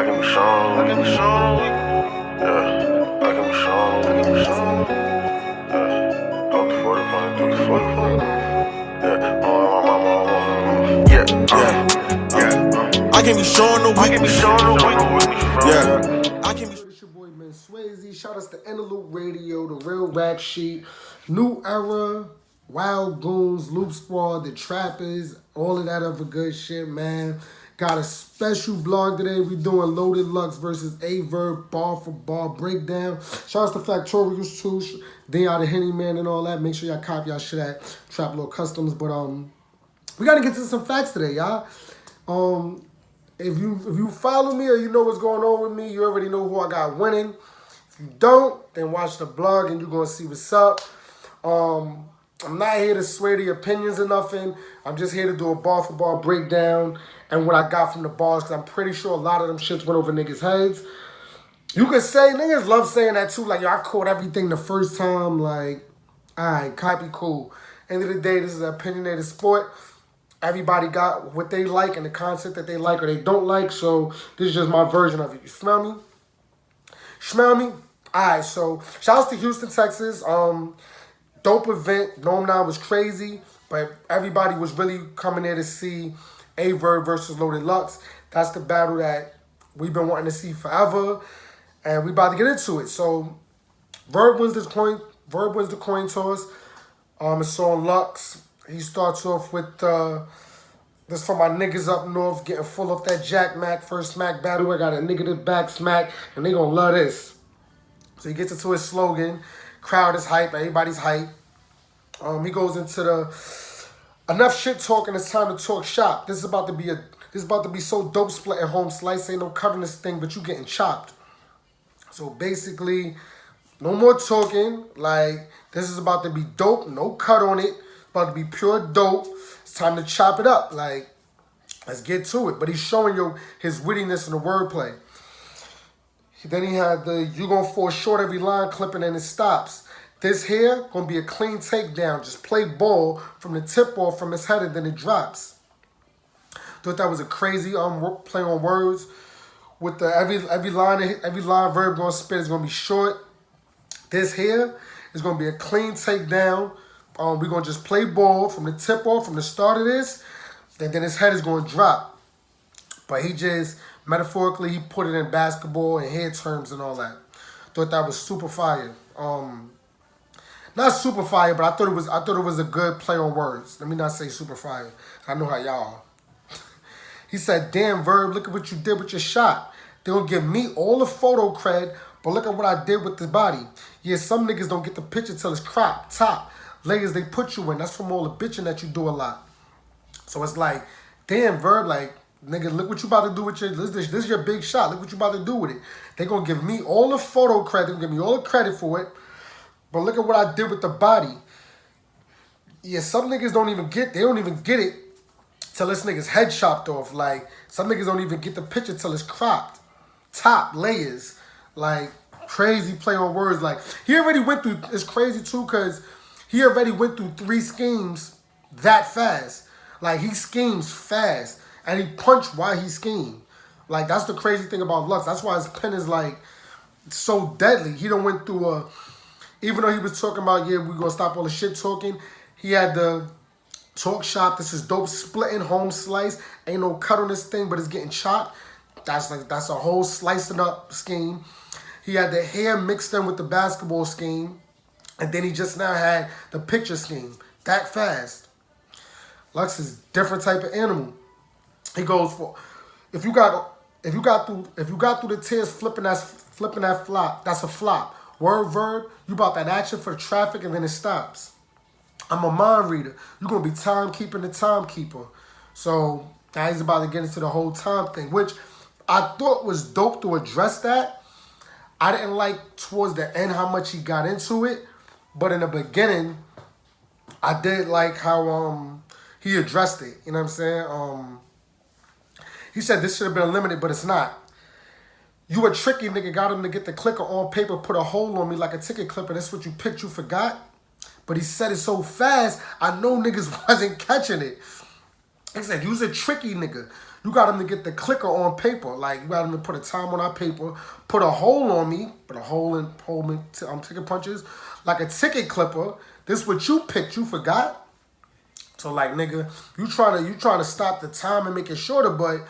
can be strong. I can be strong. Yeah, I can be strong. I can be strong. Yeah, go to 40 point, go to 40 point. Yeah, I can be strong no weak. I can be strong no weak. Yeah. I can be. It's your boy Man Swayze. Shout outs to Interlude Radio, The Real Rap Sheet, New Era, Wild Goons, Loop Squad, The Trappers, all of that other good shit, man. Got a special blog today. We doing Loaded Lux versus Verb bar for bar breakdown. Shout outs to Factorials too, Dion the Henny Man and all that. Make sure y'all copy y'all shit at Trap Lord Customs. But we gotta get to some facts today, y'all. If you follow me or you know what's going on with me, you already know who I got winning. If you don't, then watch the blog and you're gonna see what's up. I'm not here to sway the opinions or nothing. I'm just here to do a bar for bar breakdown and what I got from the bars, because I'm pretty sure a lot of them shits went over niggas' heads. You could say, niggas love saying that too, like, yo, I caught everything the first time, like, alright, copy, cool. End of the day, this is an opinionated sport. Everybody got what they like and the content that they like or they don't like, so this is just my version of it. You smell me? Smell me? Alright, so shout out to Houston, Texas. Dope event. NOME was crazy, but everybody was really coming there to see Verb versus Loaded Lux. That's the battle that we've been wanting to see forever, and we about to get into it. So Verb wins this coin. Verb wins the coin toss. It's on LUX. He starts off with this for my niggas up north getting full of that Jack Mac first smack battle. I got a nigga to back smack, and they gonna love this. So he gets into his slogan. Crowd is hype. Everybody's hype. He goes into the enough shit talking. It's time to talk shop. This is about to be so dope. Splitting home slice. Ain't no cutting this thing, but you getting chopped. So basically, no more talking. Like, this is about to be dope. No cut on it. About to be pure dope. It's time to chop it up. Like, let's get to it. But he's showing you his wittiness and the wordplay. Then he had the you gonna fall short every line clipping and it stops. This here gonna be a clean takedown. Just play ball from the tip off from his head and then it drops. Thought that was a crazy play on words. With the every line Verb gonna spit is gonna be short. This here is gonna be a clean takedown. We're gonna just play ball from the tip off from the start of this, and then his head is gonna drop. But he just metaphorically he put it in basketball and head terms and all that. Thought that was super fire. Not super fire, but I thought it was a good play on words. Let me not say super fire. I know how y'all are. He said, "Damn Verb, look at what you did with your shot. They gonna give me all the photo cred, but look at what I did with the body. Yeah, some niggas don't get the picture till it's cropped, top. Layers they put you in. That's from all the bitching that you do a lot." So it's like, damn Verb, like, nigga, look what you about to do with your, this is your big shot. Look what you about to do with it. They gonna give me all the photo credit, give me all the credit for it, but look at what I did with the body. Yeah, some niggas don't even get it till this nigga's head chopped off. Like, some niggas don't even get the picture till it's cropped. Top layers. Like, crazy play on words. Like, he already went through, it's crazy too, because he already went through 3 schemes that fast. Like, he schemes fast. And he punched while he schemed. Like, that's the crazy thing about Lux. That's why his pen is, like, so deadly. He done went through even though he was talking about, yeah, we gonna stop all the shit talking, he had the talk shop. This is dope. Splitting home slice. Ain't no cut on this thing, but it's getting chopped. That's a whole slicing up scheme. He had the hair mixed in with the basketball scheme. And then he just now had the picture scheme. That fast. Lux is a different type of animal. He goes for if you got through the tears flipping that flop, that's a flop. Word Verb, you about that action for the traffic and then it stops. I'm a mind reader. You're gonna be timekeeping the timekeeper. So now he's about to get into the whole time thing, which I thought was dope to address that. I didn't like towards the end how much he got into it, but in the beginning, I did like how he addressed it. You know what I'm saying? He said this should have been limited, but it's not. You a tricky nigga, got him to get the clicker on paper, put a hole on me like a ticket clipper. That's what you picked, you forgot. But he said it so fast, I know niggas wasn't catching it. He said, you's a tricky nigga. You got him to get the clicker on paper. Like, you got him to put a time on our paper, put a hole on me, put a hole in ticket punches, like a ticket clipper. This what you picked, you forgot? So like, nigga, you trying to stop the time and make it shorter, but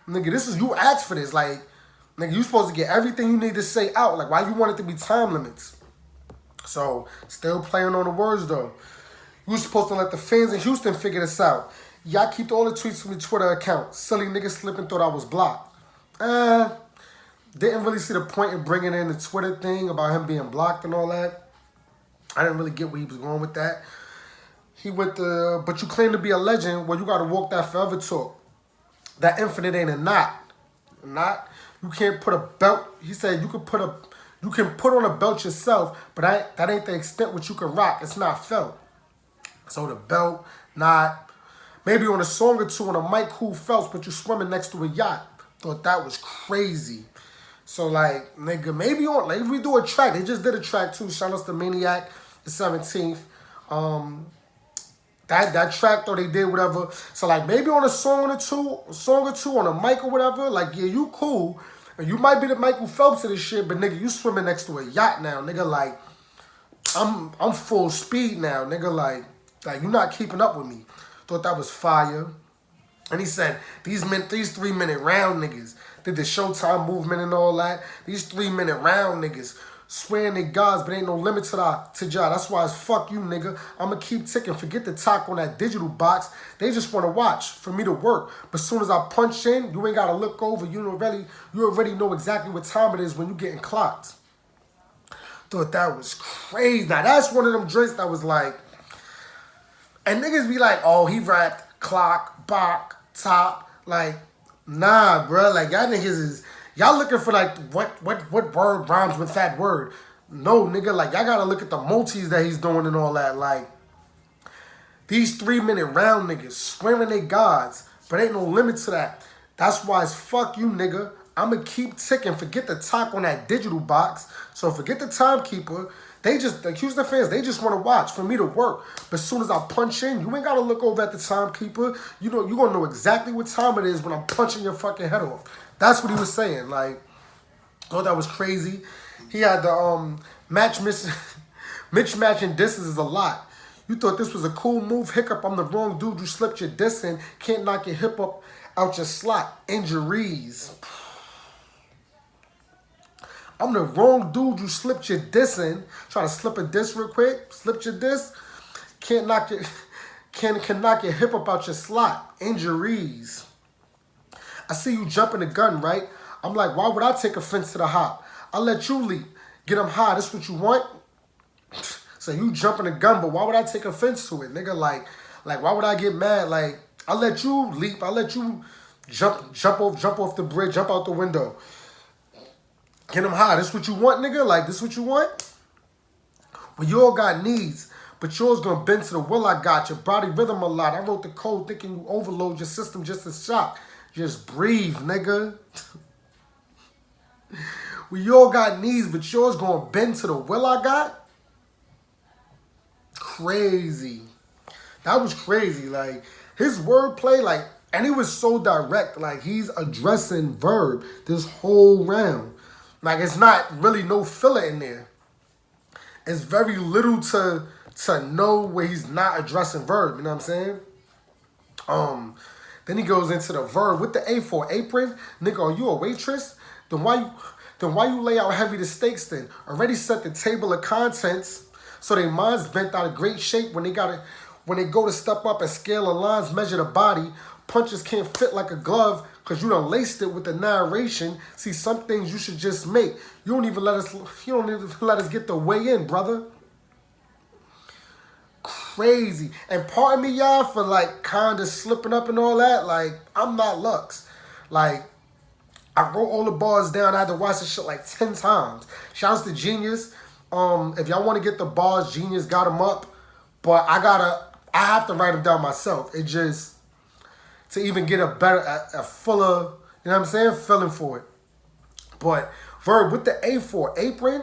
nigga, this is, you asked for this. Like, nigga, you supposed to get everything you need to say out. Like, why you want it to be time limits? So, still playing on the words though. You was supposed to let the fans in Houston figure this out. Y'all keep all the tweets from your Twitter account. Silly niggas slipping, thought I was blocked. Didn't really see the point in bringing in the Twitter thing about him being blocked and all that. I didn't really get where he was going with that. He went to, but you claim to be a legend. Well, you got to walk that forever talk. That infinite ain't a knot. You can't put a belt. He said you can put on a belt yourself, but that ain't the extent which you can rock. It's not felt. So the belt, knot. Maybe on a song or two on a mic, cool felts, but you swimming next to a yacht. Thought that was crazy. So like, nigga, maybe on, like, if we do a track, they just did a track too. Shout out to Maniac, the 17th. That track though, they did whatever. So like, maybe on a song or two on a mic or whatever. Like, yeah, you cool, and you might be the Michael Phelps of this shit, but nigga, you swimming next to a yacht now, nigga. Like, I'm full speed now, nigga. Like you not keeping up with me. Thought that was fire. And he said, these 3-minute round niggas did the Showtime movement and all that. These 3-minute round niggas swearing they gods, but ain't no limit to y'all. That's why it's fuck you, nigga. I'ma keep ticking. Forget the talk on that digital box. They just want to watch for me to work. But as soon as I punch in, you ain't got to look over. You already know exactly what time it is when you getting clocked. Thought that was crazy. Now, that's one of them drinks that was like, and niggas be like, oh, he rapped clock, bok, top. Like, nah, bro. Like, y'all niggas is, y'all looking for like, what word rhymes with that word? No, nigga. Like, y'all gotta look at the multis that he's doing and all that. Like, these 3-minute round niggas swearing they gods, but ain't no limit to that. That's why it's fuck you, nigga. I'ma keep ticking. Forget the talk on that digital box. So forget the timekeeper. They just, the Houston fans, they just want to watch for me to work. But as soon as I punch in, you ain't got to look over at the timekeeper. You know, you're going to know exactly what time it is when I'm punching your fucking head off. That's what he was saying. Like, thought that was crazy. He had the mismatching disses is a lot. You thought this was a cool move. Hiccup, I'm the wrong dude. You slipped your diss in. Can't knock your hip up out your slot. Injuries. I'm the wrong dude. You slipped your diss in. Try to slip a diss real quick. Slipped your diss. Can't knock your hip up out your slot. Injuries. I see you jumping the gun, right? I'm like, why would I take offense to the hop? I'll let you leap. Get them high. This what you want? So you jumping the gun, but why would I take offense to it, nigga? Like why would I get mad? Like, I'll let you leap. I'll let you jump off the bridge, jump out the window. Get them high. This what you want, nigga? Like, this what you want? Well, you all got needs, but yours gonna bend to the will I got. Your body rhythm a lot. I wrote the code thinking you overload your system just a shock. Just breathe, nigga. We all got needs, but yours gonna bend to the will I got? Crazy. That was crazy. Like, his wordplay, like, and he was so direct. Like, he's addressing Verb this whole round. Like, it's not really no filler in there. It's very little to know where he's not addressing Verb. You know what I'm saying? Then he goes into the Verb with the A for apron. Nigga, are you a waitress? Then why you lay out heavy the stakes then? Already set the table of contents so their minds bent out of great shape when they go to step up and scale the lines, measure the body. Punches can't fit like a glove because you done laced it with the narration. See, some things you should just make. You don't even let us get the way in, brother. Crazy. And pardon me, y'all, for like kind of slipping up and all that. Like, I'm not Lux. Like, I wrote all the bars down. I had to watch this shit like 10 times. Shouts to Genius. If y'all want to get the bars, Genius got them up. But I have to write them down myself. It just, to even get a fuller, you know what I'm saying, feeling for it. But Verb with the A for apron,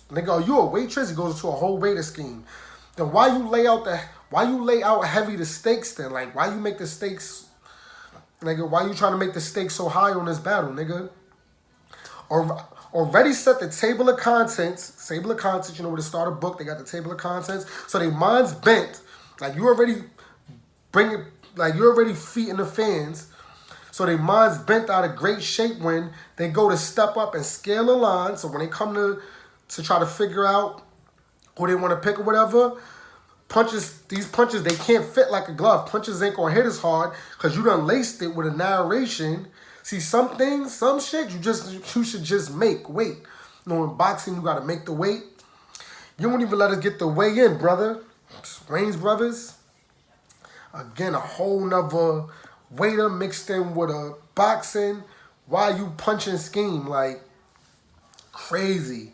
nigga, are you a waitress? It goes into a whole waiter scheme. Then why you lay out heavy the stakes then? Like, why you make the stakes Nigga, why you trying to make the stakes so high on this battle, nigga? Or already set the table of contents. Table of contents, you know, when they start a book, they got the table of contents. So they mind's bent. Like you already you're already feet in the fans. So they minds bent out of great shape when they go to step up and scale a line. So when they come to try to figure out who they want to pick or whatever, these punches, they can't fit like a glove. Punches ain't gonna hit as hard because you done laced it with a narration. See, some things, some shit, you should just make weight. You know, in boxing, you gotta make the weight. You won't even let us get the weigh in, brother. Reigns brothers. Again, a whole nother waiter mixed in with a boxing. Why you punching scheme? Like, crazy.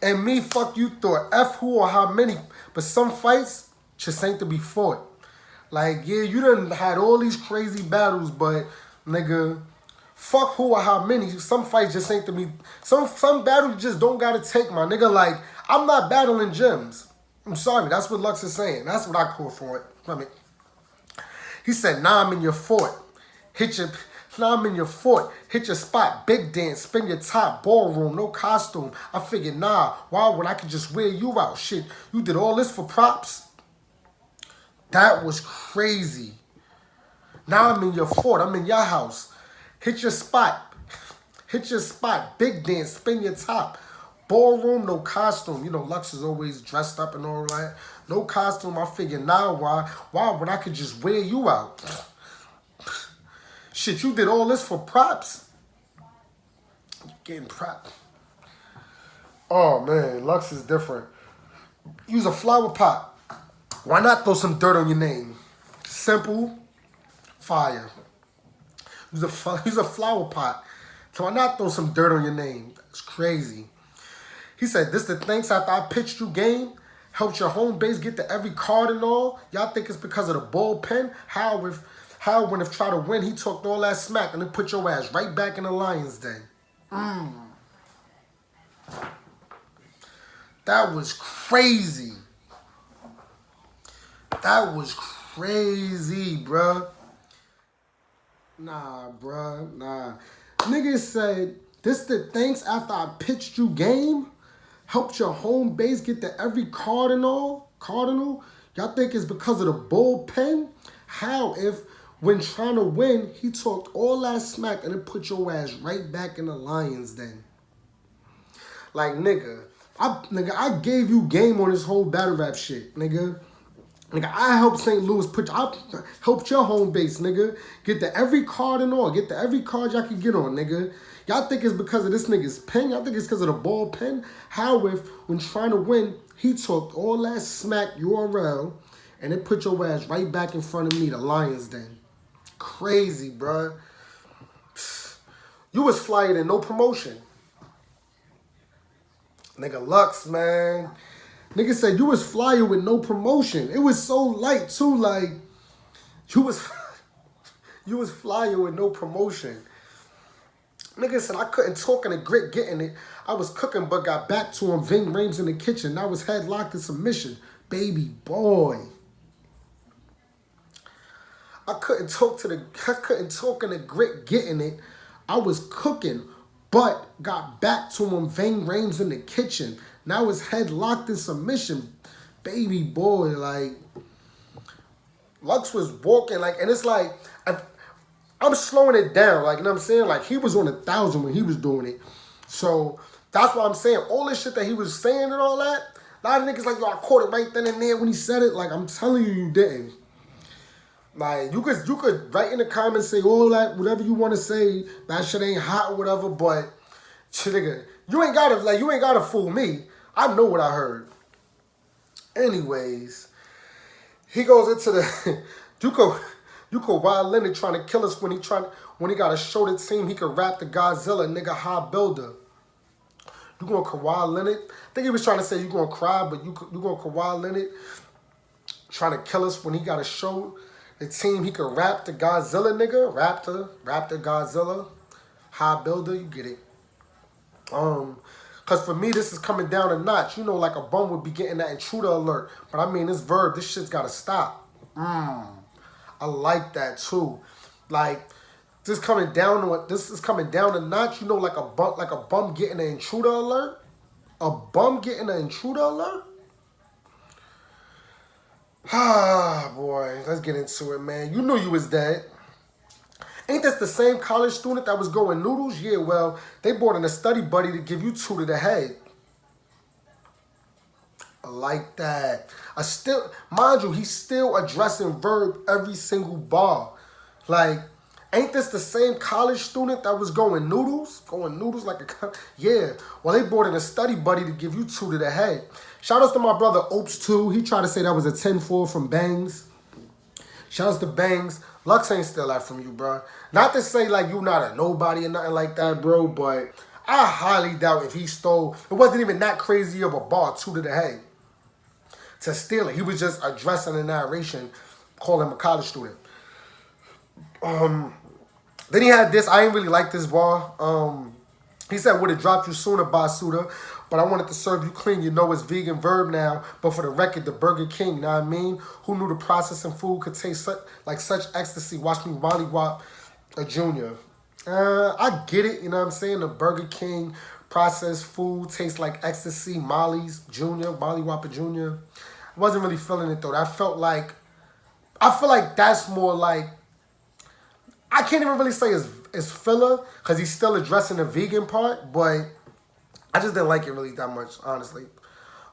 And me, fuck you thought. F who or how many. But some fights just ain't to be fought. Like, yeah, you done had all these crazy battles, but, nigga, fuck who or how many. Some fights just ain't to be. Some battles you just don't gotta take, my nigga. Like, I'm not battling gyms. I'm sorry. That's what Lux is saying. That's what I call for it. I mean, he said, nah, I'm in your fort. Now I'm in your fort. Hit your spot. Big dance. Spin your top. Ballroom. No costume. I figured, nah. Why when I could just wear you out? Shit. You did all this for props? That was crazy. Now I'm in your fort. I'm in your house. Hit your spot. Hit your spot. Big dance. Spin your top. Ballroom. No costume. You know, Lux is always dressed up and all that. No costume. I figured, nah, why when I could just wear you out? Shit, you did all this for props? You getting props. Oh, man. Lux is different. Use a flower pot. Why not throw some dirt on your name? Simple. Fire. Use a flower pot. So why not throw some dirt on your name? That's crazy. He said, this the thanks after I pitched you game? Helped your home base get to every card and all? Y'all think it's because of the bullpen? How when if try to win, he talked all that smack and then put your ass right back in the Lions den. That was crazy. That was crazy, bruh. Nah, bruh. Nah. Niggas said, this the thanks after I pitched you game? Helped your home base get to every Cardinal? Y'all think it's because of the bullpen? How if when trying to win, he talked all that smack and then put your ass right back in the Lions den? Like, nigga, I gave you game on this whole battle rap shit, nigga. Nigga, I helped St. Louis I helped your home base, nigga. Get to every card and all. Get to every card y'all can get on, nigga. Y'all think it's because of this nigga's pen? Y'all think it's because of the ball pen? How if, when trying to win, he talked all that smack URL and then put your ass right back in front of me, the Lions den? Crazy, bruh. You was flyer than no promotion. Nigga, Lux, man. Nigga said you was flyer with no promotion. It was so light, too, like, you was flyer with no promotion. Nigga said I couldn't talk in the grit getting it. I was cooking but got back to him. Ving Rhames in the kitchen. I was headlocked in submission. Baby boy. I couldn't talk in the grit getting it. I was cooking but got back to him. Ving Rhames in the kitchen. Now his head locked in submission. Baby boy, like, Lux was walking, like, and it's like, I'm slowing it down, like, you know what I'm saying? Like, he was on 1,000 when he was doing it. So, that's what I'm saying. All this shit that he was saying and all that, a lot of niggas like, yo, I caught it right then and there when he said it. Like, I'm telling you, you didn't. Like, you could write in the comments, say all that, whatever you want to say, that shit ain't hot or whatever, but, shit, nigga, you ain't gotta fool me. I know what I heard. Anyways, he goes into the, you could Wild Leonard trying to kill us when he got to show the team he could rap the Godzilla, nigga, high builder. You going Kawhi Leonard? I think he was trying to say you going to cry, but you going Kawhi Leonard trying to kill us when he got to show the team he could rap the Godzilla, nigga. Rap the Godzilla, high builder, you get it. Because for me, this is coming down a notch. You know, like a bum would be getting that intruder alert. But I mean, this Verb, this shit's got to stop. I like that too. Like, this coming down to it. This is coming down a notch. You know, like a bum getting an intruder alert. A bum getting an intruder alert. Ah, boy, let's get into it, man. You knew you was dead. Ain't this the same college student that was going noodles? Yeah, well, they brought in a study buddy to give you 2 to the head. I like that. Mind you, he's still addressing Verb every single bar. Like, ain't this the same college student that was going noodles? Going noodles like a... Yeah. Well, they brought in a study buddy to give you 2 to the head. Shout outs to my brother Opes too. He tried to say that was a 10-4 from Bangs. Shout outs to Bangs. Lux ain't still that from you, bro. Not to say like you not a nobody or nothing like that, bro, but I highly doubt if he stole... It wasn't even that crazy of a bar, 2 to the head, to steal it. He was just addressing the narration, calling him a college student. Then he had this. I ain't really like this bar. He said, would have dropped you sooner, Basuda, but I wanted to serve you clean. You know it's vegan Verb now, but for the record, the Burger King, you know what I mean? Who knew the processing food could taste like such ecstasy? Watch me Wally Wop a Junior. I get it, you know what I'm saying? The Burger King processed food tastes like ecstasy. Molly's Junior, Molly Whopper Junior. I wasn't really feeling it though. I feel like that's more like, I can't even really say it's filler because he's still addressing the vegan part, but I just didn't like it really that much, honestly.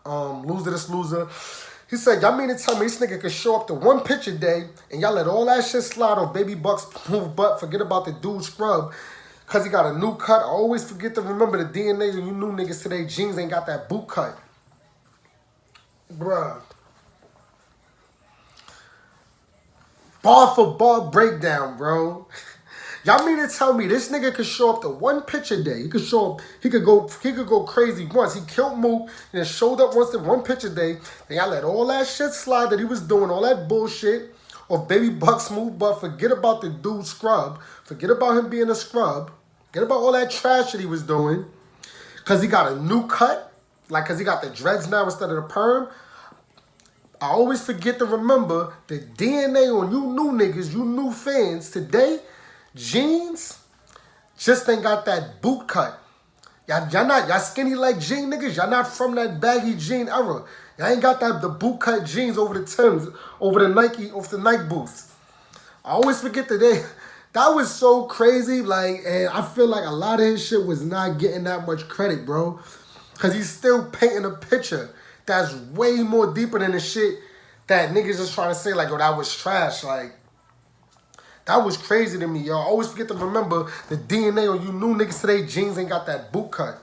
Loser this loser. He said, y'all mean to tell me this nigga could show up to 1 pitch a day and y'all let all that shit slide on Baby Buck's move butt, forget about the dude scrub because he got a new cut. I always forget to remember the DNA and you new niggas today jeans ain't got that boot cut. Bruh. Bar for bar breakdown, bro. Y'all mean to tell me this nigga could show up to 1 pitch a day? He could show up, he could go crazy once. He killed Mook and then showed up once to 1 pitch a day. Then y'all let all that shit slide that he was doing, all that bullshit of Baby Buck smooth butt. Forget about the dude scrub. Forget about him being a scrub. Forget about all that trash that he was doing. Cause he got a new cut. Like cause he got the dreads now instead of the perm. I always forget to remember the DNA on you new niggas, you new fans today. Jeans just ain't got that boot cut. Y'all skinny like jean niggas. Y'all not from that baggy jean era. Y'all ain't got the boot cut jeans over the Timbs, over the Nike boots. I always forget that was so crazy. Like, and I feel like a lot of his shit was not getting that much credit, bro. Cause he's still painting a picture that's way more deeper than the shit that niggas just trying to say like, oh, that was trash. Like, that was crazy to me, y'all. Always forget to remember the DNA on you new niggas today. Jeans ain't got that boot cut.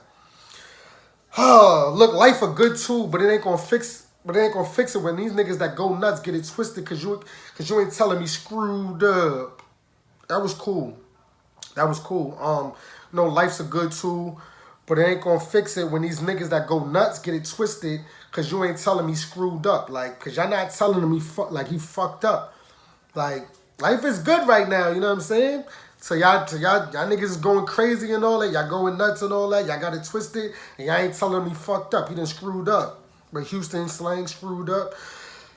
Look, life a good tool, but it ain't gonna fix. But it ain't gonna fix it when these niggas that go nuts get it twisted. Cause you ain't telling me screwed up. That was cool. That was cool. No, life's a good tool, but it ain't gonna fix it when these niggas that go nuts get it twisted. Cause you ain't telling me screwed up. Like, cause y'all not telling him he fucked up. Like. Life is good right now, you know what I'm saying? So y'all niggas is going crazy and all that. Y'all going nuts and all that. Y'all got it twisted. And y'all ain't telling me fucked up. He done screwed up. But Houston slang screwed up.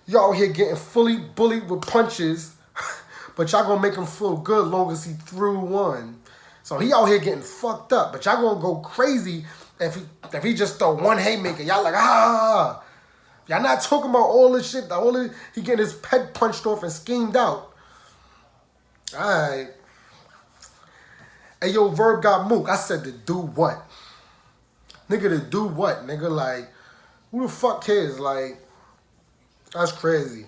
Y'all here getting fully bullied with punches. But y'all gonna make him feel good long as he threw one. So he out here getting fucked up. But y'all gonna go crazy if he just throw one haymaker. Y'all like, ah. Y'all not talking about all this shit. He getting his head punched off and schemed out. Alright. Hey, yo, Verb got Mook. I said to do what? Nigga, to do what? Nigga, like, who the fuck cares? Like, that's crazy.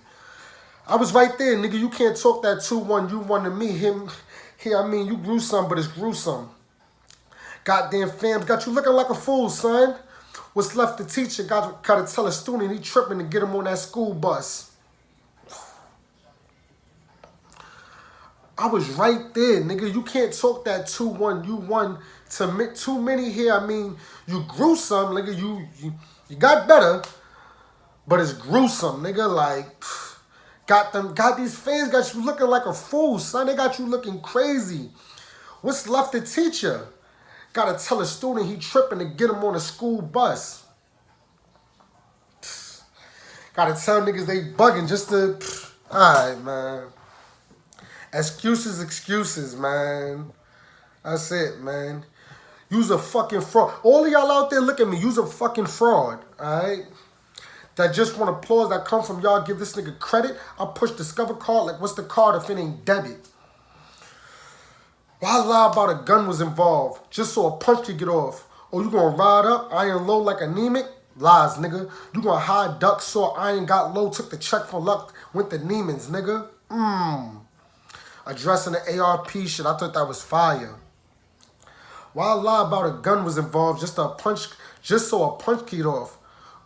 I was right there, nigga. You can't talk that 2-1, you 1 to me. Him, here, I mean, you gruesome, but it's gruesome. Goddamn fams got you looking like a fool, son. What's left to teach you? Gotta tell a student he tripping to get him on that school bus. I was right there, nigga. You can't talk that 2-1, you 1 to too many here. I mean, you gruesome, nigga. You got better, but it's gruesome, nigga. Like, got these fans got you looking like a fool, son. They got you looking crazy. What's left to teach you? Gotta tell a student he tripping to get him on a school bus. Gotta tell niggas they bugging just to Alright, man. Excuses, man. That's it, man. You's a fucking fraud. All of y'all out there, look at me. You's a fucking fraud, alright? That just want applause that come from y'all. Give this nigga credit. I push Discover card like, what's the card if it ain't debit? Why lie about a gun was involved? Just so a punch could get off. Or you gonna ride up, iron low like anemic? Lies, nigga. You gonna hide duck, saw iron got low, took the check for luck, went to Neiman's, nigga. Addressing the ARP shit, I thought that was fire. Why lie about a gun was involved just so a punch keyed off?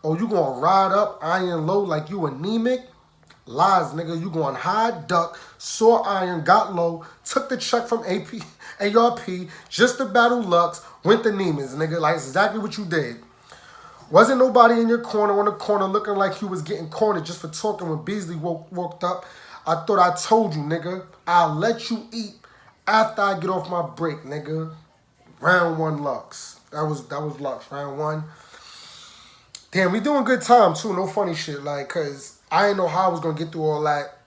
Oh, you gonna ride up, iron low like you anemic? Lies, nigga. You gonna hide, duck, saw iron, got low, took the check from ARP, just to battle Lux, went to Neiman's, nigga. Like, exactly what you did. Wasn't nobody in your corner on the corner looking like you was getting cornered just for talking when Beasley woke up. I thought I told you, nigga. I'll let you eat after I get off my break, nigga. Round 1 Lux. That was Lux. Round 1. Damn, we doing good time too. No funny shit, like, cause I didn't know how I was gonna get through all that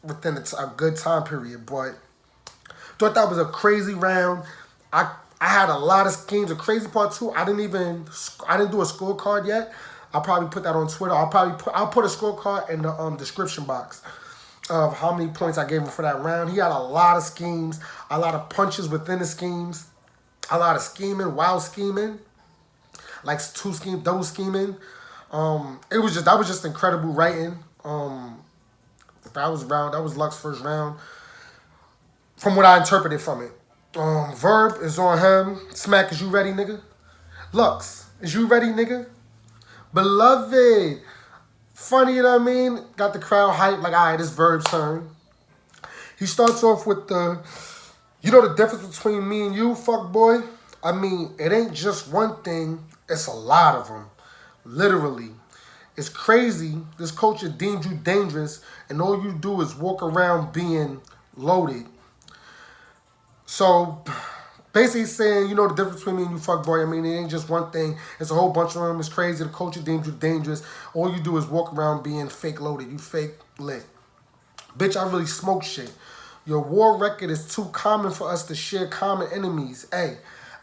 within a good time period. But thought that was a crazy round. I had a lot of schemes. The crazy part too, I didn't do a scorecard yet. I'll probably put that on Twitter. I'll put a scorecard in the description box of how many points I gave him for that round. He had a lot of schemes, a lot of punches within the schemes, a lot of scheming, wild scheming, like double scheming. That was just incredible writing. That was Lux's first round. From what I interpreted from it. Verb is on him. Smack, is you ready, nigga? Lux, is you ready, nigga? Beloved. Funny, you know what I mean? Got the crowd hyped, like, all right, it's Verb's turn. He starts off with you know the difference between me and you, fuck boy? I mean, it ain't just one thing, it's a lot of them. Literally. It's crazy. This culture deemed you dangerous, and all you do is walk around being loaded. So, basically saying, you know the difference between me and you, fuck boy. I mean, it ain't just one thing. It's a whole bunch of them. It's crazy. The culture deems you dangerous. All you do is walk around being fake loaded. You fake lit. Bitch, I really smoke shit. Your war record is too common for us to share common enemies. Hey,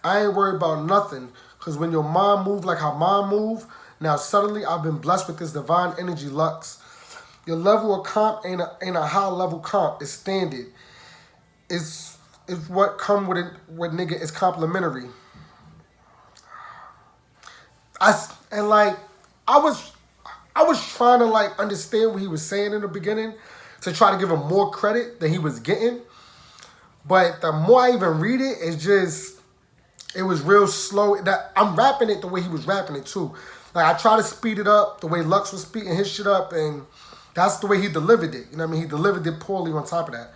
I ain't worried about nothing. Because when your mom move like how mom move, now suddenly I've been blessed with this divine energy, Lux. Your level of comp ain't a high level comp. It's standard. It's what come with it. What nigga is complimentary. I was trying to like understand what he was saying in the beginning to try to give him more credit than he was getting. But the more I even read it, it was real slow. That I'm rapping it the way he was rapping it too. Like I try to speed it up the way Lux was speeding his shit up, and that's the way he delivered it. You know what I mean? He delivered it poorly on top of that.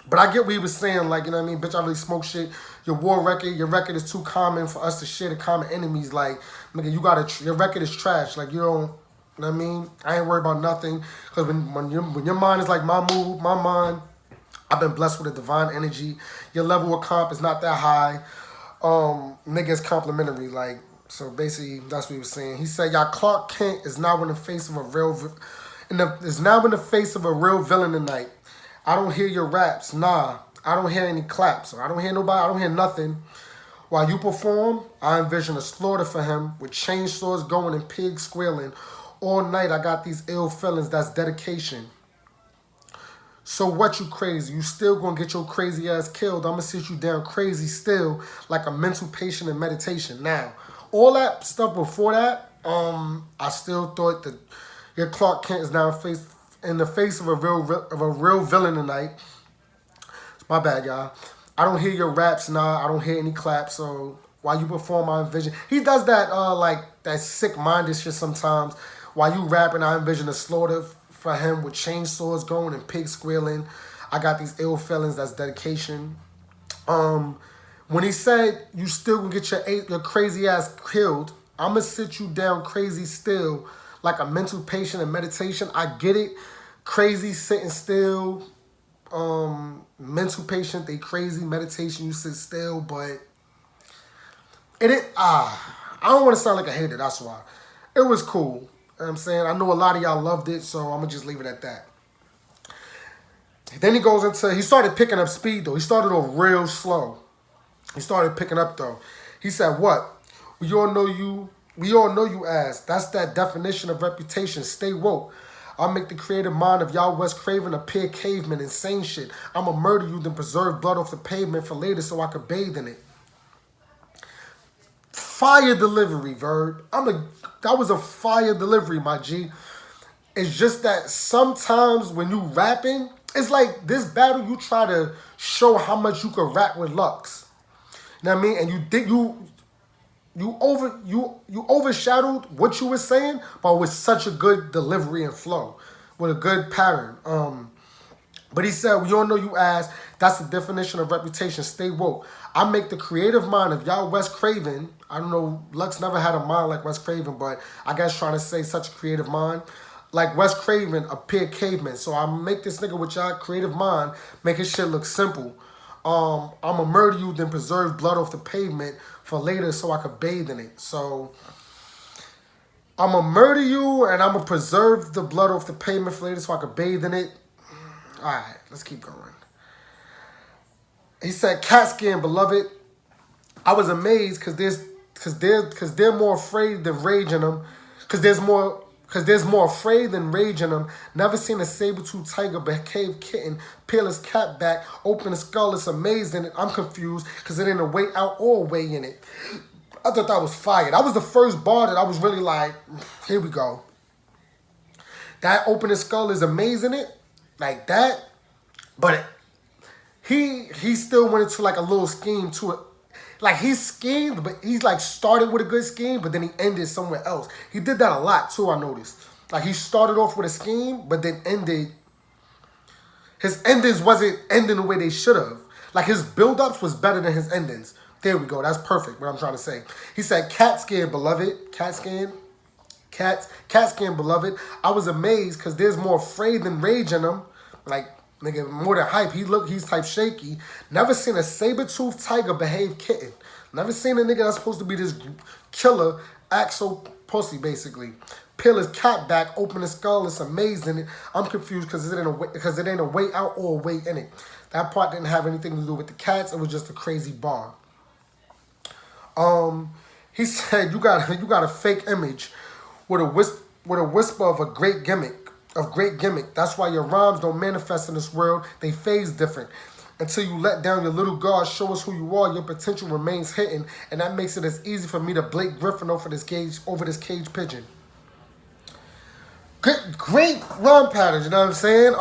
But I get what he was saying, like, you know what I mean? Bitch, I really smoke shit. Your record is too common for us to share the common enemies. Like, nigga, your record is trash. Like, you don't, you know what I mean? I ain't worried about nothing. Because when your mind is like my mood, my mind, I've been blessed with a divine energy. Your level of comp is not that high. Nigga is complimentary. Like, so basically, that's what he was saying. He said, y'all Clark Kent is now in the face of a real villain tonight. I don't hear your raps. Nah, I don't hear any claps. I don't hear nobody. I don't hear nothing. While you perform, I envision a slaughter for him with chainsaws going and pigs squealing. All night, I got these ill feelings. That's dedication. So what, you crazy? You still gonna get your crazy ass killed. I'm gonna sit you down crazy still like a mental patient in meditation. Now, all that stuff before that, I still thought that your Clark Kent is now in the face of a real villain tonight. My bad, y'all. I don't hear your raps, nah. I don't hear any claps. So while you perform, I envision. He does that like that sick-minded shit sometimes. While you rapping, I envision a slaughter for him with chainsaws going and pigs squealing. I got these ill feelings. That's dedication. When he said you still gonna get your crazy ass killed, I'm gonna sit you down crazy still like a mental patient in meditation. I get it. Crazy sitting still. Mental patient, they crazy. Meditation, you sit still, but I don't want to sound like a hater, that's why. It was cool. know what I'm saying? I know a lot of y'all loved it, so I'm going to just leave it at that. Then he goes into, he started picking up speed, though. He started off real slow. He started picking up, though. He said, what? We all know you as. That's that definition of reputation. Stay woke. I'll make the creative mind of y'all West Craven appear caveman, insane shit. I'ma murder you, then preserve blood off the pavement for later so I could bathe in it. Fire delivery, Verb. That was a fire delivery, my G. It's just that sometimes when you rapping, it's like this battle, you try to show how much you can rap with LUX. You know what I mean? And you think you overshadowed what you were saying, but with such a good delivery and flow, with a good pattern. But he said, we all know you as. That's the definition of reputation. Stay woke. I make the creative mind of y'all West Craven. I don't know, LUX never had a mind like West Craven, but I guess trying to say such a creative mind. Like West Craven appear caveman. So I make this nigga with y'all creative mind, make his shit look simple. I'ma murder you, then preserve blood off the pavement for later so I could bathe in it. So I'ma murder you and I'ma preserve the blood off the pavement for later so I could bathe in it. Alright, let's keep going. He said, cat skin, beloved. I was amazed because they're more afraid than rage in them. Because there's more afraid than rage in them. Never seen a saber-tooth tiger behave kitten, peel his cat back, open his skull. It's amazing. I'm confused because it ain't a way out or a way in it. I thought that was fire. That was the first bar that I was really like, here we go. That open his skull is amazing it. Like that. But he still went into like a little scheme to it. Like he schemed, but he's like started with a good scheme, but then he ended somewhere else. He did that a lot too, I noticed. Like he started off with a scheme, but then ended. His endings wasn't ending the way they should have. Like his build-ups was better than his endings. There we go. That's perfect what I'm trying to say. He said, cat skin, beloved. Cat skin. Cat skin, beloved. I was amazed because there's more afraid than rage in him. Like, nigga, more than hype. He's type shaky. Never seen a saber-toothed tiger behave kitten. Never seen a nigga that's supposed to be this killer act so pussy, basically. Peel his cat back, open his skull. It's amazing. I'm confused because it ain't a way out or a way in it. That part didn't have anything to do with the cats. It was just a crazy bar. He said, you got a fake image with a whisper of a great gimmick. That's why your rhymes don't manifest in this world. They phase different. Until you let down your little guard, show us who you are, your potential remains hidden, and that makes it as easy for me to Blake Griffin over this cage pigeon. Great rhyme patterns, you know what I'm saying?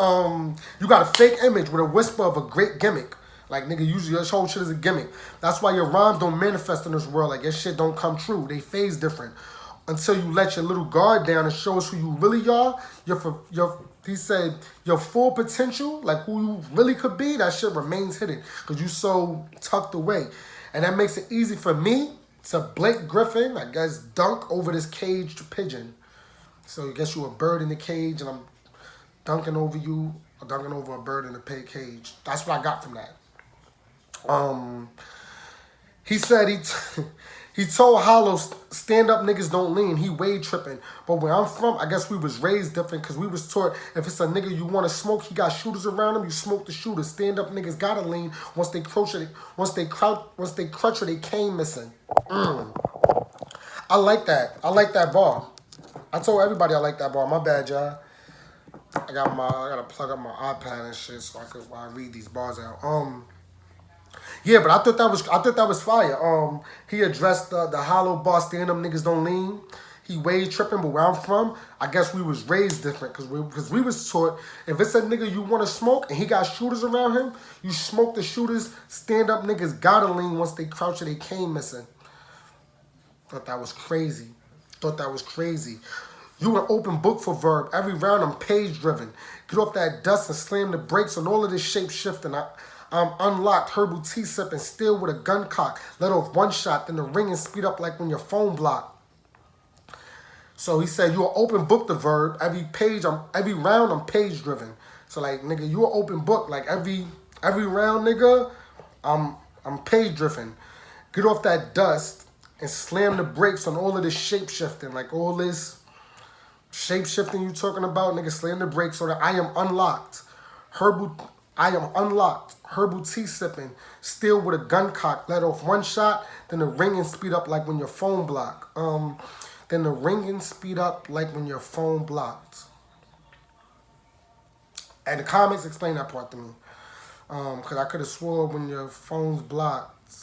You got a fake image with a whisper of a great gimmick. Like, nigga, usually your whole shit is a gimmick. That's why your rhymes don't manifest in this world. Like, your shit don't come true. They phase different. Until you let your little guard down and show us who you really are, he said, your full potential, like who you really could be, that shit remains hidden because you so tucked away. And that makes it easy for me to Blake Griffin, I guess, dunk over this caged pigeon. So I guess you a bird in the cage and I'm dunking over you, or dunking over a bird in the cage. That's what I got from that. He said he told Hollow, stand-up niggas don't lean. He way tripping. But where I'm from, I guess we was raised different because we was taught if it's a nigga you want to smoke, he got shooters around him, you smoke the shooters. Stand-up niggas gotta lean. Once they crutch it, they came missing. I like that. I like that bar. I told everybody I like that bar. My bad, y'all. I gotta plug up my iPad and shit so while I read these bars out. Yeah, but I thought that was fire. He addressed the hollow bar, stand up niggas don't lean. He way tripping, but where I'm from, I guess we was raised different because we was taught if it's a nigga you want to smoke and he got shooters around him, you smoke the shooters. Stand up niggas gotta lean. Once they crouch it, they came missing. Thought that was crazy. You an open book for Verb. Every round I'm page driven. Get off that dust and slam the brakes on all of this shape shifting. I'm unlocked, herbal tea sipping, still with a gun cock. Let off one shot, then the ring and speed up like when your phone blocked. So he said, you an open book to Verb. Every round I'm page driven. So like, nigga, you an open book. Like every round, nigga, I'm page driven. Get off that dust and slam the brakes on all of this shape shifting. Like all this Shape shifting you talking about, nigga, slam the brakes so that I am unlocked. I am unlocked. Herbal tea sipping, still with a gun cock, let off one shot, then the ringing speed up like when your phone blocked. Then the ringing speed up like when your phone blocked. And the comments explain that part to me. Cause I could have swore when your phone's blocked,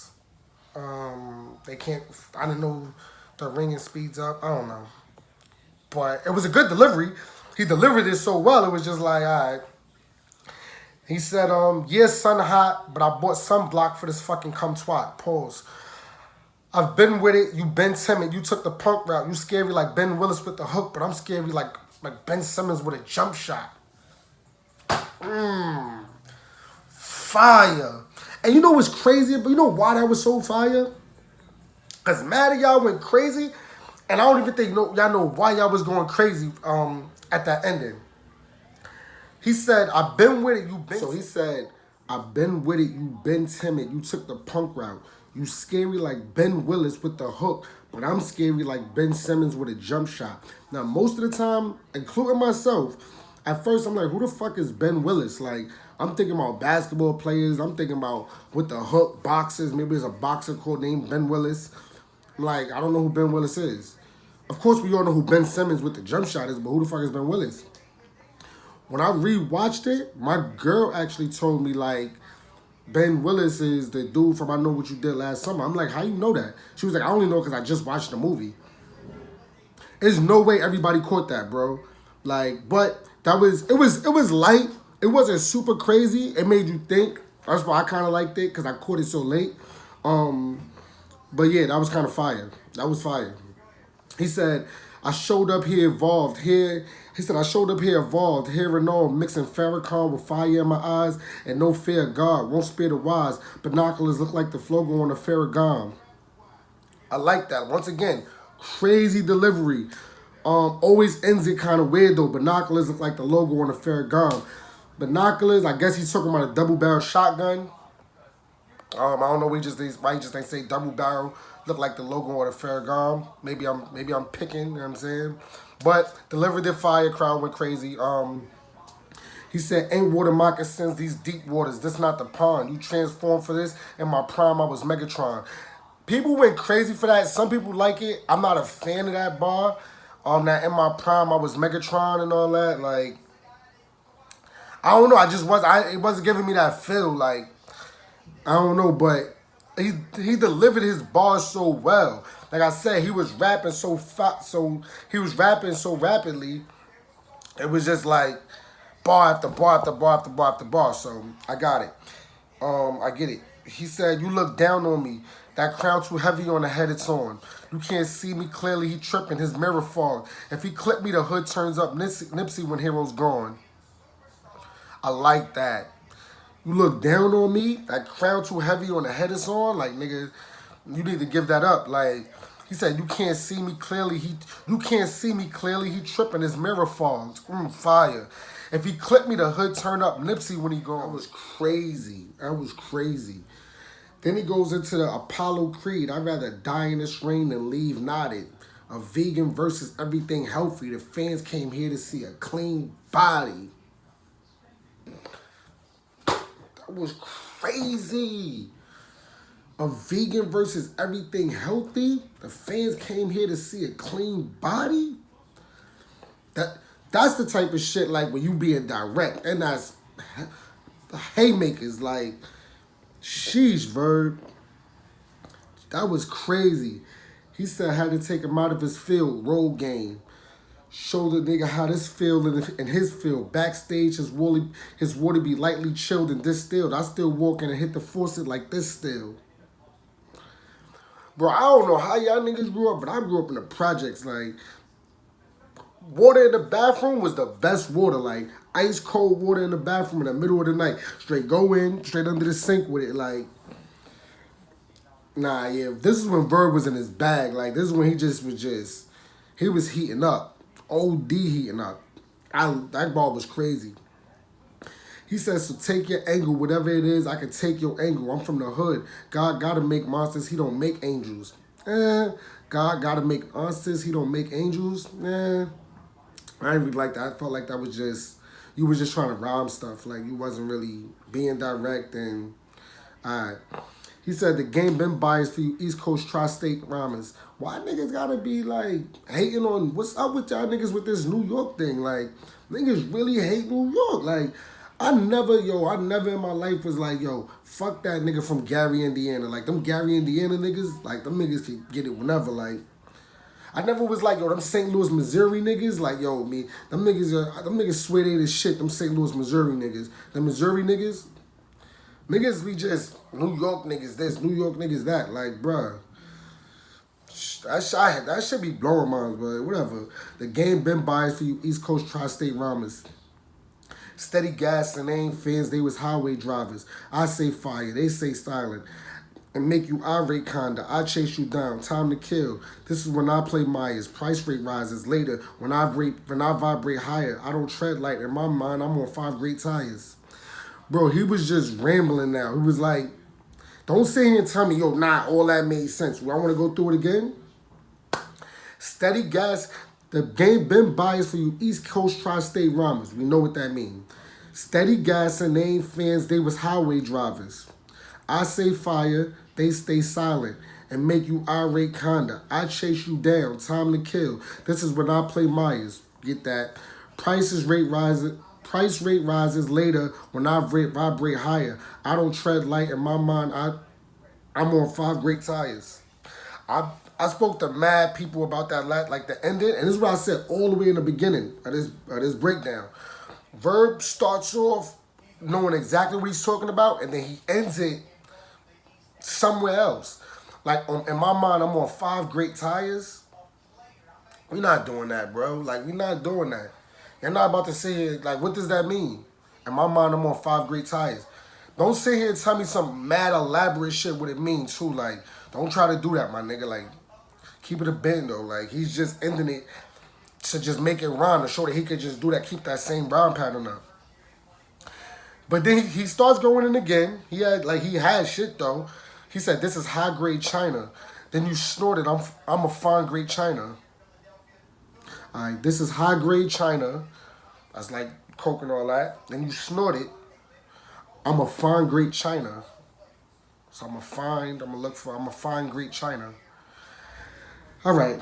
they can't, I didn't know the ringing speeds up. I don't know. But it was a good delivery. He delivered it so well, it was just like, all right. He said, yeah, sun hot, but I bought sunblock for this fucking cum twat. Pause. I've been with it. You been timid. You took the punk route. You scary like Ben Willis with the hook, but I'm scary like Ben Simmons with a jump shot. Fire. And you know what's crazy? But you know why that was so fire? Because mad at y'all went crazy. And I don't even think y'all know why y'all was going crazy at that ending. He said, I've been with it, you been... So he said, I've been with it, you been timid. You took the punk route. You scary like Ben Willis with the hook, but I'm scary like Ben Simmons with a jump shot. Now, most of the time, including myself, at first I'm like, who the fuck is Ben Willis? Like, I'm thinking about basketball players. I'm thinking about with the hook, boxers. Maybe there's a boxer called named Ben Willis. I'm like, I don't know who Ben Willis is. Of course, we all know who Ben Simmons with the jump shot is, but who the fuck is Ben Willis? When I rewatched it, my girl actually told me, like, Ben Willis is the dude from I Know What You Did Last Summer. I'm like, how you know that? She was like, I only know because I just watched the movie. There's no way everybody caught that, bro. Like, but it was light. It wasn't super crazy. It made you think. That's why I kind of liked it because I caught it so late. But yeah, that was kind of fire. That was fire. He said, I showed up here evolved. He said, I showed up here evolved. Here and all, mixing Farrakhan with fire in my eyes and no fear of God. Won't spare the wise. Binoculars look like the logo on a Farrakhan. I like that. Once again, crazy delivery. Always ends it kind of weird though. Binoculars look like the logo on a Farrakhan. Binoculars, I guess he's talking about a double barrel shotgun. I don't know. Why he just ain't say double barrel. Look like the logo on a Farrakhan. Maybe I'm picking. You know what I'm saying? But delivered their fire. Crowd went crazy. He said, ain't water moccasins, these deep waters. This not the pond. You transformed for this. In my prime, I was Megatron. People went crazy for that. Some people like it. I'm not a fan of that bar. That in my prime, I was Megatron and all that. Like, I don't know. It wasn't giving me that feel. Like, I don't know, but he delivered his bars so well. Like I said, he was rapping he was rapping so rapidly. It was just like bar after bar after bar after bar after bar. So I got it. I get it. He said, you look down on me. That crown too heavy on the head it's on. You can't see me clearly. He tripping. His mirror fog. If he clip me, the hood turns up Nipsey when hero's gone. I like that. You look down on me, that crown too heavy on the head it's on, like, nigga, you need to give that up. Like, he said, you can't see me clearly, he tripping, his mirror fogs. Fire. If he clipped me, the hood turn up Nipsey when he gone. That was crazy. That was crazy. Then he goes into the Apollo Creed. I'd rather die in this rain than leave knotted. A vegan versus everything healthy. The fans came here to see a clean body. That was crazy. A vegan versus everything healthy. The fans came here to see a clean body. That's the type of shit like when you being direct. And that's haymakers. Like, sheesh, Verb. That was crazy. He said I had to take him out of his field, role game. Show the nigga how this feel in his field. Backstage, his water be lightly chilled and distilled. I still walking and hit the faucet like this still. Bro, I don't know how y'all niggas grew up, but I grew up in the projects. Like, water in the bathroom was the best water. Like, ice cold water in the bathroom in the middle of the night. Straight go in, straight under the sink with it. Like, nah, yeah. This is when Verb was in his bag. Like, this is when he was heating up. OD heating up. That ball was crazy. He says, so take your angle, whatever it is, I can take your angle. I'm from the hood. God gotta make monsters, he don't make angels. God gotta make monsters, he don't make angels. I didn't really like that. I felt like that was just, you was just trying to rhyme stuff. Like, you wasn't really being direct and, alright. He said the game been biased for you East Coast tri-state rhymers. Why niggas gotta be like hating on, what's up with y'all niggas with this New York thing? Like, niggas really hate New York. Like, I never in my life was like, yo, fuck that nigga from Gary, Indiana. Like, them Gary, Indiana niggas, like, them niggas can get it whenever. Like, I never was like, yo, them St. Louis, Missouri niggas, like, yo, them niggas swear they the shit, them St. Louis, Missouri niggas. The Missouri niggas be just New York niggas this, New York niggas that. Like, bruh, that should be blowing minds, but whatever. The game been biased for you East Coast tri-state rhymers. Steady gas and ain't fans, they was highway drivers. I say fire, they say silent. And make you irate kinda. I chase you down, time to kill. This is when I play Myers. Price rate rises later. When I vibrate higher, I don't tread light. In my mind, I'm on 5 great tires. Bro, he was just rambling now. He was like, don't sit here and tell me, yo, nah, all that made sense. I want to go through it again. Steady gas. The game been biased for you East Coast tri-state rhymers. We know what that means. Steady gas and they ain't fans, they was highway drivers. I say fire, they stay silent and make you irate kinda. I chase you down, time to kill. This is when I play Myers. Get that? Price rate rises later when I vibrate higher. I don't tread light in my mind. I'm on 5 great tires. I spoke to mad people about that, like the ending, and this is what I said all the way in the beginning of this breakdown. Verb starts off knowing exactly what he's talking about, and then he ends it somewhere else. Like, in my mind, I'm on 5 great tires. We're not doing that, bro. Like, we're not doing that. You're not about to sit here, like, what does that mean? In my mind, I'm on 5 great tires. Don't sit here and tell me some mad elaborate shit what it means, too. Like, don't try to do that, my nigga. Like, keep it a bend, though. Like, he's just ending it to just make it rhyme, to show that he could just do that, keep that same rhyme pattern up. But then he starts going in again. He had shit, though. He said, this is high-grade China. Then you snorted, I'm a fine-grade China. All right, this is high-grade China. That's like coke and all that. Then you snorted, I'm a fine-grade China. So I'm a fine-grade China. All right.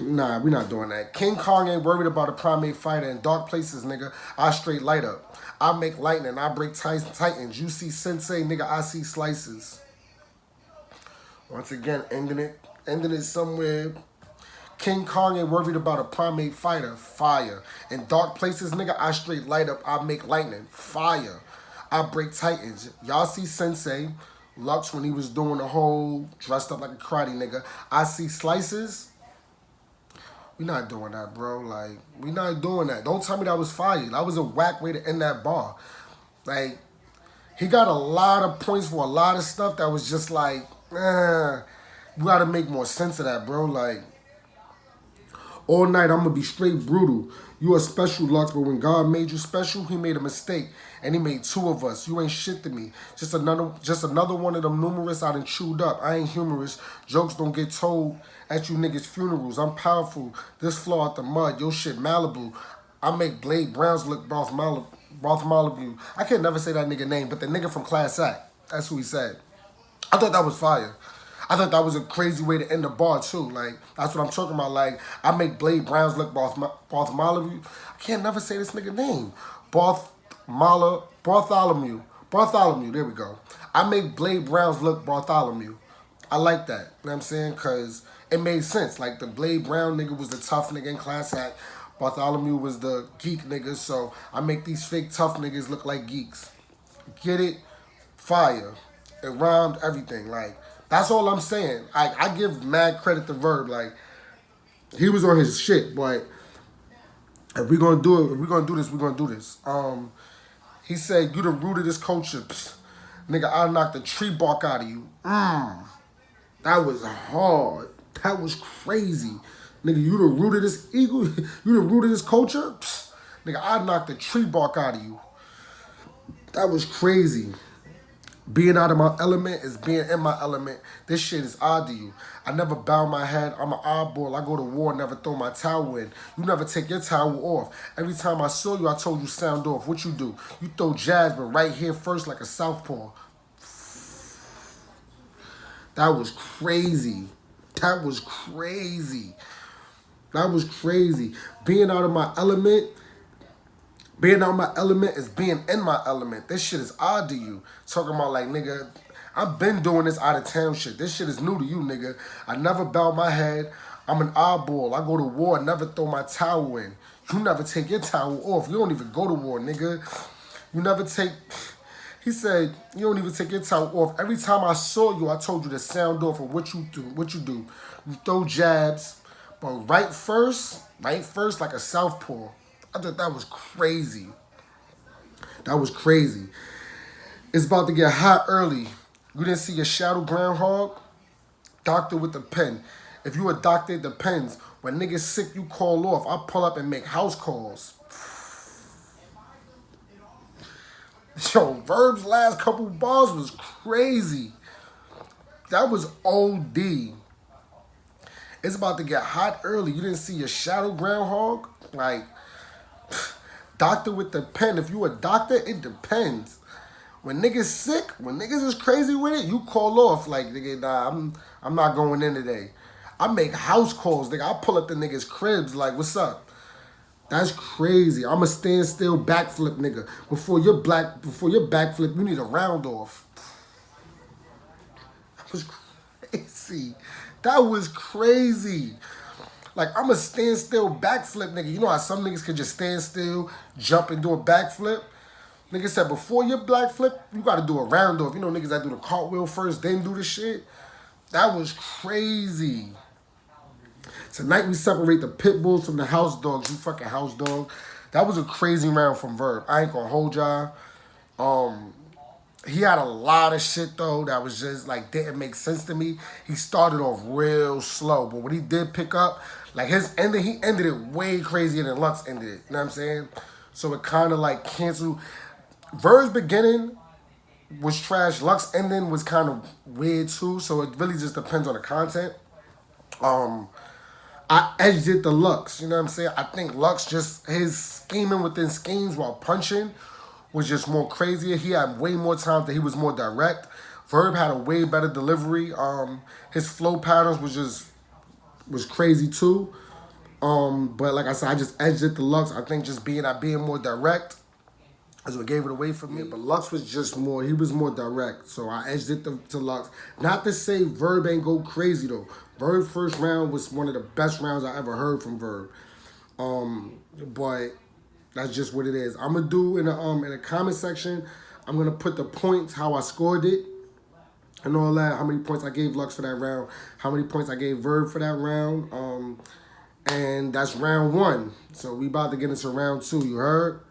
Nah, we're not doing that. King Kong ain't worried about a primate fighter in dark places, nigga. I straight light up. I make lightning. I break titans. You see sensei, nigga, I see slices. Once again, ending it somewhere. King Kong ain't worried about a primate fighter. Fire. In dark places, nigga, I straight light up. I make lightning. Fire. I break titans. Y'all see Sensei, LUX, when he was doing the whole dressed up like a karate nigga. I see slices. We not doing that, bro. Like, we not doing that. Don't tell me that was fire. That was a whack way to end that bar. Like, he got a lot of points for a lot of stuff that was just like, we gotta make more sense of that, bro. Like, all night I'm gonna be straight brutal. You a special, LUX, but when God made you special, he made a mistake. And he made 2 of us. You ain't shit to me. Just another one of them numerous I done chewed up. I ain't humorous. Jokes don't get told at you niggas' funerals. I'm powerful. This floor out the mud. Your shit Malibu. I make Blade Browns look Malibu. I can't never say that nigga name, but the nigga from Class Act. That's who he said. I thought that was fire. I thought that was a crazy way to end the bar, too. Like, that's what I'm talking about. Like, I make Blade Browns look Bartholomew. I can't never say this nigga name. Bartholomew, there we go. I make Blade Browns look Bartholomew. I like that. You know what I'm saying? Because it made sense. Like, the Blade Brown nigga was the tough nigga in Class Act. Bartholomew was the geek nigga. So I make these fake tough niggas look like geeks. Get it? Fire. It rhymed everything. Like, that's all I'm saying. I give mad credit to Verb. Like, he was on his shit, but if we're gonna do it, if we're gonna do this, we're gonna do this. He said, you the root of this culture. Psst. Nigga, I'll knock the tree bark out of you. That was hard. That was crazy. Nigga, you the root of this eagle? You the root of this culture? Psst. Nigga, I'll knock the tree bark out of you. That was crazy. Being out of my element is being in my element. This shit is odd to you. I never bow my head. I'm an oddball. I go to war, never throw my towel in. You never take your towel off. Every time I saw you, I told you sound off. What you do? You throw jazz, but right here first like a southpaw. That was crazy. That was crazy. That was crazy. Being out of my element. Being out of my element is being in my element. This shit is odd to you. Talking about like, nigga, I've been doing this out of town shit. This shit is new to you, nigga. I never bow my head. I'm an oddball. I go to war, never throw my towel in. You never take your towel off. You don't even go to war, nigga. You never take... He said, you don't even take your towel off. Every time I saw you, I told you to sound off of what you do. What you do. You throw jabs, but right first like a southpaw. I thought that was crazy. That was crazy. It's about to get hot early. You didn't see your shadow groundhog? Doctor with the pen. If you a doctor, it depends. When niggas sick, you call off. I pull up and make house calls. Yo, Verb's last couple bars was crazy. That was OD. It's about to get hot early. You didn't see your shadow groundhog? Like... Doctor with the pen. If you a doctor, it depends. When niggas sick, when niggas is crazy with it, you call off like, nigga, nah, I'm not going in today. I make house calls, nigga. I pull up the niggas' cribs like, what's up? That's crazy. I'm a standstill backflip, nigga. Before your backflip, you need a round off. That was crazy. That was crazy. Like, I'm a standstill backflip, nigga. You know how some niggas can just stand still, jump, and do a backflip? Nigga said, before your backflip, you got to do a round off. You know niggas that do the cartwheel first, then do the shit? That was crazy. Tonight, we separate the pit bulls from the house dogs. You fucking house dog. That was a crazy round from Verb. I ain't gonna hold y'all. He had a lot of shit, though, that was just, like, didn't make sense to me. He started off real slow, but when he did pick up, like, his ending, he ended it way crazier than Lux ended it. You know what I'm saying? So it kind of, like, canceled. Verb's beginning was trash. Lux ending was kind of weird, too, so it really just depends on the content. I edged it to Lux, you know what I'm saying? I think Lux just, his scheming within schemes while punching was just more crazier. He had way more times that he was more direct. Verb had a way better delivery. His flow patterns was crazy too. But like I said, I just edged it to Lux. I think just being more direct is what gave it away for me. But Lux was just more, he was more direct. So I edged it to Lux. Not to say Verb ain't go crazy though. Verb's first round was one of the best rounds I ever heard from Verb. But that's just what it is. I'm gonna do in the comment section, I'm gonna put the points, how I scored it, and all that, how many points I gave Lux for that round, how many points I gave Verb for that round. And that's round 1. So we about to get into round 2, you heard?